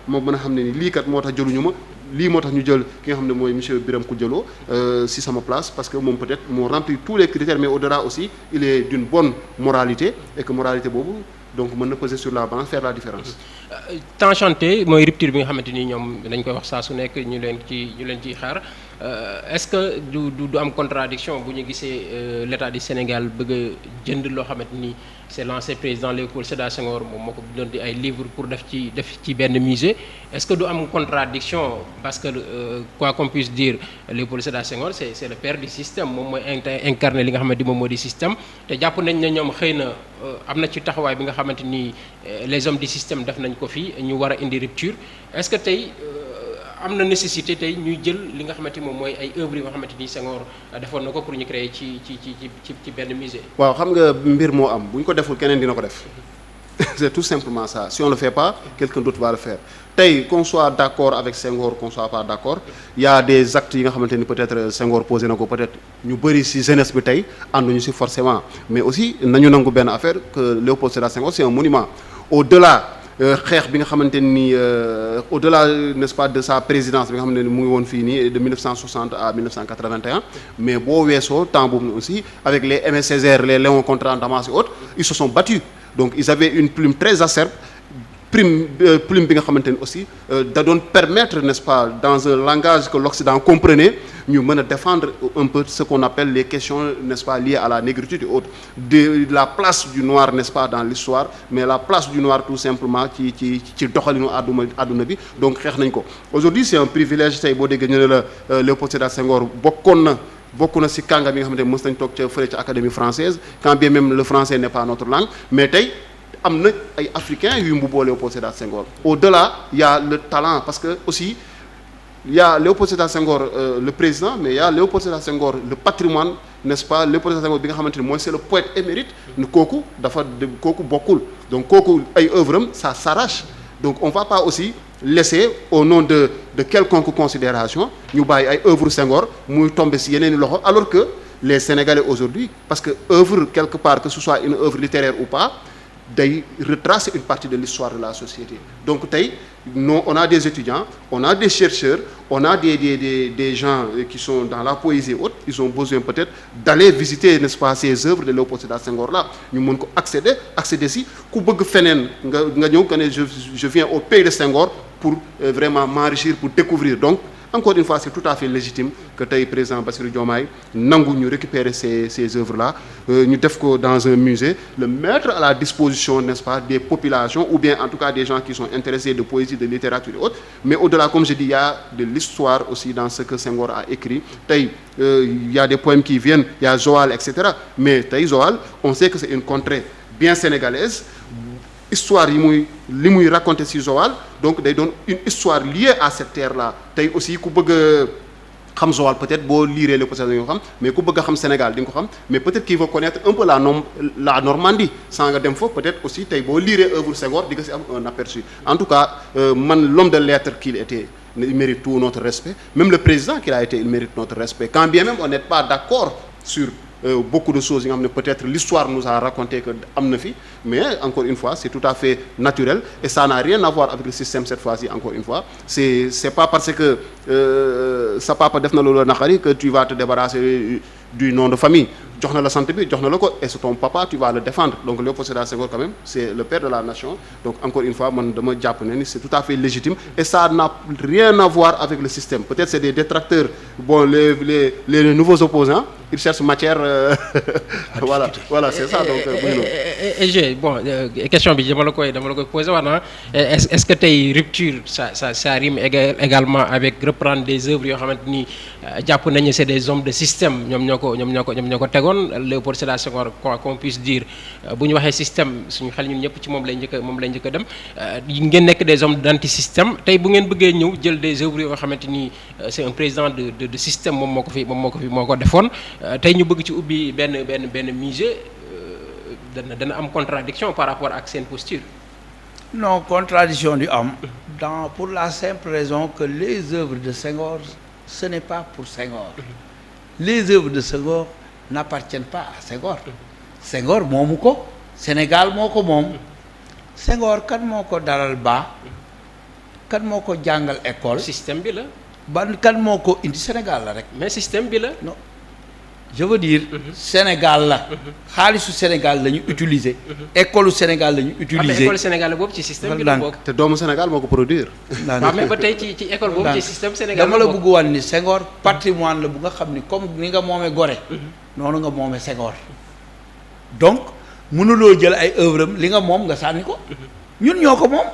ma mën a xam ne ni lii kat moo tax jëluñu ma lii moo tax ñu jël ki nga xam ne mooy monsieur Birame Khoudia Lo si sama place parce que moom peut-être moo rempli tous les critères mais au-delà aussi il est d'une bonne moralité et que moralité boobu donc mën na peser sur la balance faire la différence. temps chanté mooy rupture bi nga xamante ni ñoom dañ koy wax saa su nekk ñu leen ciy xaar est-ce que du am contradiction bu ñu gisee l'État du Sénégal bëgg a jënd loo xamante ni c'est l'ancien président Léopold Sédar Senghor moom moo ko doon di ay livres pour def ci benn musée est-ce que du am contradiction parce que quoi qu'on puisse dire Léopold Sédar Senghor c'est le père du système moom mooy incarné li nga xamante ni moom moo di système te jàpp nañ ne ñoom xëy na am na ci taxawaay bi nga xamante ni les hommes du système def nañ ko fi ñu war a indi rupture est-ce que tey am na nécessité tey ñuy jël li nga xamante ni moom mooy ay œuvres yi nga xamante ni Senghor defoon na ko pour ñu créer ci benn musée. waaw xam nga mbir moo am bu ñu ko deful keneen dina ko def c'est tout simplement ça si on le fait pas quelqu'un d'autre va le faire tey qu'on soit d'accord avec Senghor qu'on soit pas d'accord il y a des actes yi nga xamante ni peut-être Senghor posé na ko peut-être ñu bëri ci jeunesse bi tey ànduñu ci forcément mais aussi nañu nangu benn affaire que Léopold Sédar Senghor c'est un monument au-delà xeex bi nga xamante ni au-delà n'est-ce pas de sa présidence bi nga xamante ni mu ngi woon fii nii de 1960 à 1981 mais boo weesoo temps boobu aussi avec les Aimé Césaire les Léon Contran Damas et autres ils se sont battus donc ils avaient une plume très acerbe plume bi nga xamante ni aussi da doon permettre n'est-ce pas dans un langage que l'Occident comprenait ñu mën a défendre un peu ce qu'on appelle les questions n'est-ce pas liées à la négritude et autres de la place du noir n'est-ce pas dans l'histoire mais la place du noir tout simplement ci doxalinu àdduna bi donc xeex nañ ko aujourd'hui c'est un privilège tey boo déggee ñu ne la Léopold Sédar Senghor bokk na ci kàngam yi nga xamante ni mës nañ toog ca fële ca académie française quand bien même le français n'est pas notre langue mais tey am na ay africains yu mbubboo Léopold Sédar Senghor au-delà il y a le talent parce que aussi il y a Léopold Sédar Senghor le président mais il y a Léopold Sédar Senghor le patrimoine n'est-ce pas Léopold Sédar Senghor bi nga xamante ni mooy c'est le poète émérite kooku bokkul donc kooku ay œuvres am ça s'arrache donc on va pas aussi laisser au nom de quelconque considération ñu bàyyi ay œuvres Senghor muy tomber ci yeneen i loxo alors que les Sénégalais aujourd'hui parce que œuvre quelque part que ce soit une œuvre littéraire ou pas day retracer une partie de l'histoire de la société donc tey non on a des étudiants on a des chercheurs on a des gens qui sont dans la poésie et autres ils ont besoin peut-être d'aller visiter n'est-ce pas ces œuvres de Léopold Sédar Senghor là ñu mën ko accéder si ku bëgg feneen nga ñëw que ne je viens au pays de Senghor pour vraiment m'enrichir pour découvrir donc encore une fois c'est tout à fait légitime que tey président Bassirou Diomaye nangu ñu récupérer ces œuvres là ñu def ko dans un musée le mettre à la disposition n'est-ce pas des populations ou bien en tout cas des gens qui sont intéressés de poésie de littérature et autres mais au-delà comme je dis il y a de l'histoire aussi dans ce que Senghor a écrit tey il y a des poèmes qui viennent il y a Joal etc mais tey Joal on sait que c'est une contrée bien sénégalaise histoire li muy raconter ci Joal donc day doon une histoire liée à cette terre-là tey aussi ku bëgg a xam Joal peut-être boo liiree le possession nga xam mais ku bëgg a xam Sénégal di nga ko xam mais peut-être qu'il faut connaître un peu la Normandie sans nga dem fa peut-être aussi tey boo liiree œuvre Senghor di nga ci am un aperçu en tout cas man l'homme de lettres qu'il était il mérite tout notre respect même le président qu'il a été il mérite notre respect quand bien même on n'est pas d'accord sur beaucoup de choses yi nga xam ne peut-être l'histoire nous a raconté que am na fi mais encore une fois c'est tout à fait naturel et ça n'a rien à voir avec le système cette fois-ci encore une fois c'est pas parce que sa papa def na loolu naqari que tu vas te débarrasser du nom de famille jox na la sant bi jox na la ko et c'est ton papa tu vas le défendre donc Léopold Sédar Senghor quand même c'est le père de la nation donc encore une fois man dama jàpp ne ni c'est tout à fait légitime et ça n'a rien à voir avec le système peut-être c'est des détracteurs bon les nouveaux opposants ils cherchent matière voilà c'est ça donc et bon question bi dama la koy poser waat na est-ce que tey rupture ça rime également avec reprendre des œuvres yoo xamante ni jàpp nañu c'est des hommes de système ñoom ñoo ko tegoon Léopold Sédar Senghor quoi qu'on puisse dire bu ñu waxee système suñu xel ñun ñëpp ci moom lay njëkk a dem ngeen nekk des hommes d'anti-système tey bu ngeen bëggee ñëw jël des œuvres yoo xamante ni c'est un président de système moom moo ko defoon tey ñu bëgg ci ubbi benn musée dana am contradiction par rapport ak seen posture. Non, contradiction du am pour la simple raison que les œuvres de Senghor ce n'est pas pour Senghor. Les œuvres de Senghor n'appartiennent pas à Senghor. Senghor moomu ko Sénégal moo ko moom. Senghor kan moo ko dalal ba kan moo ko jàngal école. système bi la. ban kan moo ko indi Sénégal la rek. mais système bi la. non je veux dire. Sénégal la. xaalisu Sénégal la ñu utiliser. école Sénégal la ñu utiliser. école Sénégal boobu ci système bi la bokk. te doomu Sénégal moo ko produire. waaw mais ba tey ci école boobu ci système Sénégal dama la bëgg wan ni Senghor patrimoine la bu nga xam ni comme ni nga moomee Gorée. noonu nga moomee Senghor. donc mënuloo jël ay œuvre am li nga moom nga sànni ko. ñun ñoo ko moom.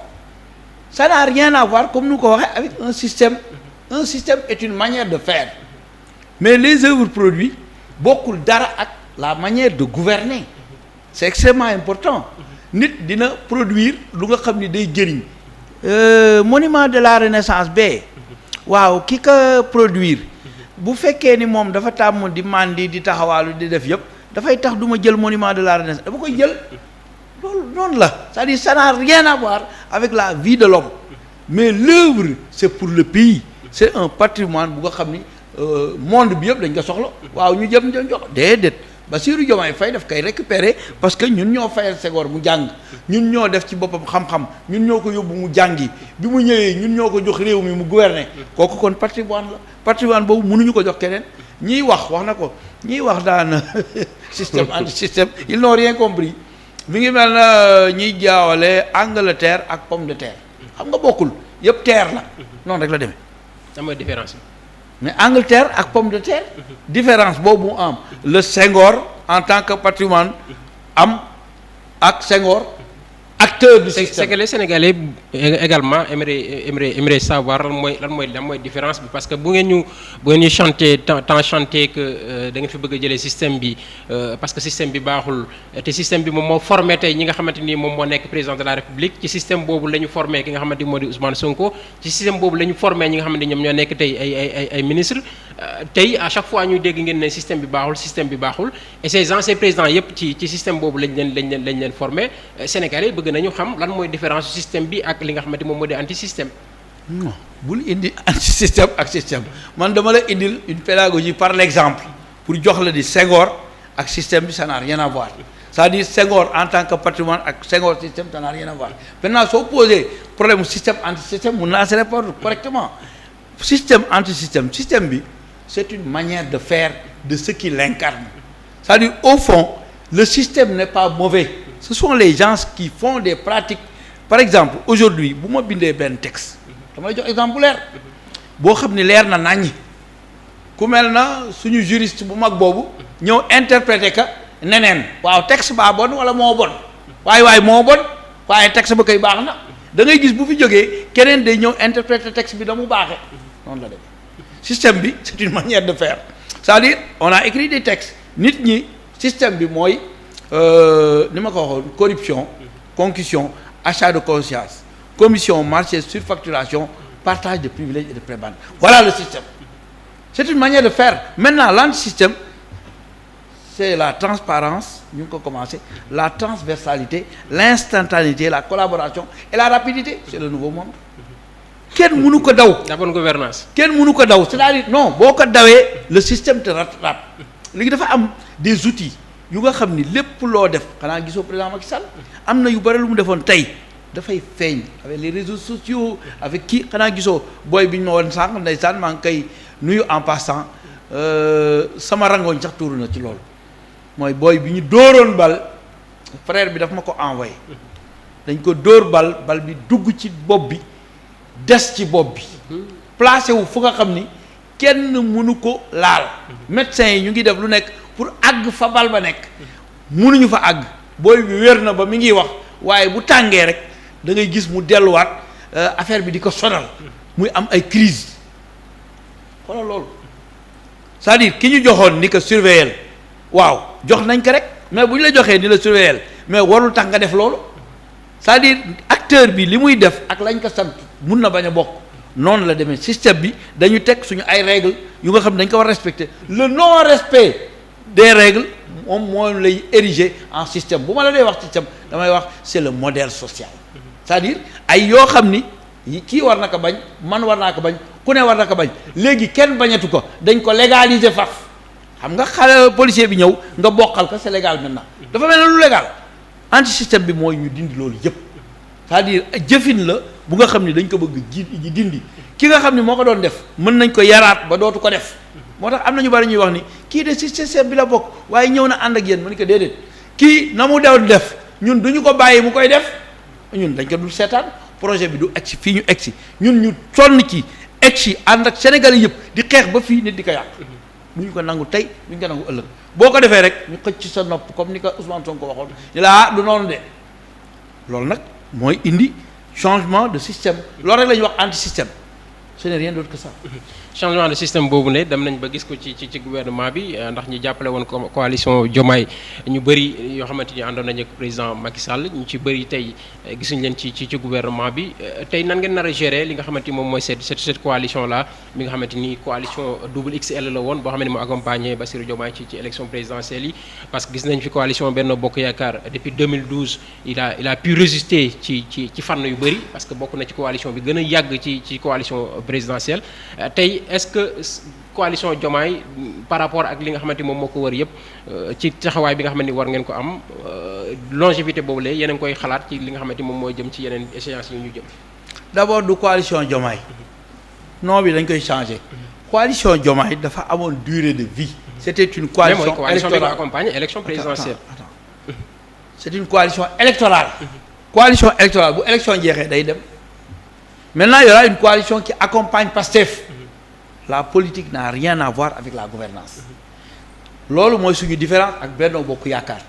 ça n'a rien à voir comme nu ko waxee avec un système. Un système est une manière de faire. Mais les œuvres produites bokkul dara ak la manière de gouverner. C'est extrêmement important. Nit dina produire lu nga xam ni day jëriñ. Monument de la Renaissance bee waaw ki ko produire bu fekkee ni moom dafa tàmm di mandi di taxawaalu di def yëpp dafay tax du ma jël monument de la Renaissance dama koy jël loolu noonu la c'est-à-dire ça n'a rien à voir avec la vie de l'homme mais l'œuvre c'est pour le pays. C'est un patrimoine bu nga xam ni monde bi yëpp dañ ko soxla waaw ñu jëm jox déedéet Bassirou Diomaye Faye daf koy récupérer parce que ñun ñoo fayal Senghor mu jàng ñun ñoo def ci boppam xam-xam ñun ñoo ko yóbbu mu jàngi bi mu ñëwee ñun ñoo ko jox réew mi mu gouverner kooku kon patrimoine la patrimoine boobu mënuñu ko jox keneen ñiy wax na ko ñiy wax daan système anti système ils n'ont rien compris mi ngi mel na ñiy jaawale Angleterre ak pomme de terre xam nga bokkul yëpp terre la noonu rek la demee. am différence mais Angleterre ak pomme de terre différence boobu mu am le Senghor en tant que patrimoine am ak Senghor acteur du système. C'est que les Sénégalais également aimeraient savoir lan mooy différence bi parce que bu ngeen ñu chanter tant chanter que da ngeen fi bëgg a jëlee système bi parce que système bi baaxul te système bi moom moo formé tey ñi nga xamante ni moom moo nekk président de la République ci système boobu la ñu formé ki nga xamante ni moo di Ousmane Sonko ci système boobu la ñu formé ñi nga xamante ni ñoom ñoo nekk tey ay ministre tey à chaque fois ñuy dégg ngeen ne système bi baaxul et ces anciens présidents yëpp ci système boobu lañ leen formé Sénégalais bëgg nañu xam lan mooy différence système bi ak li nga xamante moom moo di anti système. non bul indi anti système ak système man dama la indil une pédagogie par l'exemple pour jox la di Senghor ak système bi ça n'a rien à voir c'est-à-dire Senghor en tant que patrimoine ak Senghor système ça n'a rien à voir maintenant soo posé problème système anti système mun naa se répondre correctement système anti système bi c'est une manière de faire de ce qui l'incarne c'est-à-dire au fond le système n'est pas mauvais. Ce sont les gens qui font des pratiques par exemple aujourd'hui bu ma bindee benn texte dama lay jox exemple leer boo xam ni leer na naññi ku mel na suñu juriste bu mag boobu ñëw interpréter ka neneen waaw texte baa bon wala moo bon waaye moo bon waaye texte ba koy baax na da ngay gis bu fi jógee keneen day ñëw interpréter texte bi da mu baaxee noonu la def système bi c'est une manière de faire c'est-à-dire on a écrit des textes nit ñi système bi mooy ni ma ko waxoon corruption concussion achat de conscience commission marché surfacturation partage de privilèges et de prébendes voilà le système c'est une manière de faire maintenant l'anti-système c'est la transparence ñu ngi ko commencé la transversalité l'instantanéité la collaboration et la rapidité c'est le nouveau monde kenn mënu ko daw la bonne gouvernance kenn mënu ko daw c'est-à-dire non boo ko dawee le système te rattrape léegi dafa am des outils yu nga xam ni lépp loo def xanaa gisoo président Macky Sall am na yu bëri lu mu defoon tey dafay feeñ avec les réseaux sociaux avec kii xanaa gisoo booy bi ñu ma woon sànq ndeysaan maa ngi koy nuyu en passant sama rangooñ sax tuuru na ci loolu mooy booy bi ñu dóoroon bal frère bi daf ma ko envoyé dañ ko dóor bal bi dugg ci bopp bi des ci bopp bi placé wu fu nga xam ni kenn mënu ko laal médecins yi ñu ngi def lu nekk pour àgg fa bal ba nekk mënuñu fa àgg booy bi wér na ba mi ngi wax waaye bu tàngee rek da ngay gis mu delluwaat affaire bi di ko sonal muy am ay crise xoolal loolu c'est-à-dire ki ñu joxoon ni ko surveiller waaw jox nañ ko rek mais bu ñu la joxee ni la surveiller mais warul tax nga def loolu c'est-à-dire acteur bi li muy def ak lañ ko sant mun na bañ a bokk noonu la demee système bi dañu teg suñu ay règles yu nga xam ne dañ ko war respecter le non respect des règles moom moo lay ériger en système bu ma la dee wax système damay wax c'est le modèle social c'est-à-dire ay yoo xam ni kii war na ko bañ man war naa ko bañ ku ne war na ko bañ léegi kenn bañatu ko dañ ko légaliser faf xam nga xale policier bi ñëw nga bokkal ko c'est légal maintenant dafa mel ne lu légal anti système bi mooy ñu dindi loolu yëpp c'est-à-dire jëfin la bu nga xam ni dañ ko bëgg ji dindi ki nga xam ni moo ko doon def mën nañ ko yaraat ba dootu ko def moo tax am na ñu bari ñuy wax ni kii de ci système bi la bokk waaye ñëw na ànd ak yéen mën ko déedéet kii na mu doon def ñun duñu ko bàyyi mu koy def ñun dañ ko dul seetaan projet bi du egsi fii ñu egsi ñun ñu sonn ci egsi ànd ak Sénégalais yëpp di xeex ba fii nit di ko yàq duñu ko nangu tey duñu ko nangu ëllëg boo ko defee rek ñu xëcc ci sa nopp comme ni ko Ousmane Sonko waxoon ñu la ah du noonu de loolu nag mooy indi changement de système loolu rek la ñuy wax anti système ce n'est rien d'autre que ça. changement de système boobu ne dem nañ ba gis ko ci gouvernement bi ndax ñi jàppale woon coalition Diomaye ñu bëri yoo xamante ni àndoon nañu ak président Macky Sall ñu ci bëri tey gisuñ leen ci gouvernement bi tey nan ngeen nar a gérer li nga xamante ni moom mooy cette coalition là mi nga xamante ni coalition double XL la woon boo xam ne mu accompagné Bassirou Diomaye ci élection présidentielle yi parce que gis nañ fi coalition Benno Bokk Yaakaar depuis 2012 il a pu résister ci fànn yu bëri parce que bokk na ci coalition bi gën a yàgg ci coalition présidentielle tey est-ce que coalition Diomaye par rapport ak li nga xamante moom moo ko wër yëpp ci taxawaay bi nga xamante ni war ngeen ko am longévité boobu la yéen a ngi koy xalaat ci li nga xamante moom mooy jëm ci yeneen échéances yi ñu jëm. d'abord du coalition Diomaye nom bi dañ koy changer coalition Diomaye dafa amoon durée de vie. c'était une coalition électorale bi accompagné élection présidentielle. Attends. c'est une coalition électorale. coalition électorale bu élection jeexee day dem. maintenant il y aura une coalition qui accompagne Pastef. La politique n'a rien à voir avec la gouvernance loolu mooy suñu différence ak Benno Bokk Yaakaar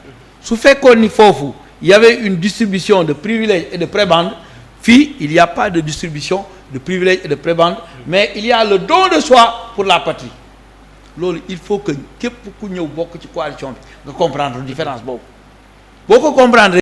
su fekkoon ni foofu il y avait une distribution de privilèges et de prébendes fii il y a pas de distribution de privilèges et de prébendes mais il y a le don de soi pour la patrie loolu il faut que képp ku ñëw bokk ci coalition bi nga comprendre différence boobu boo ko comprendre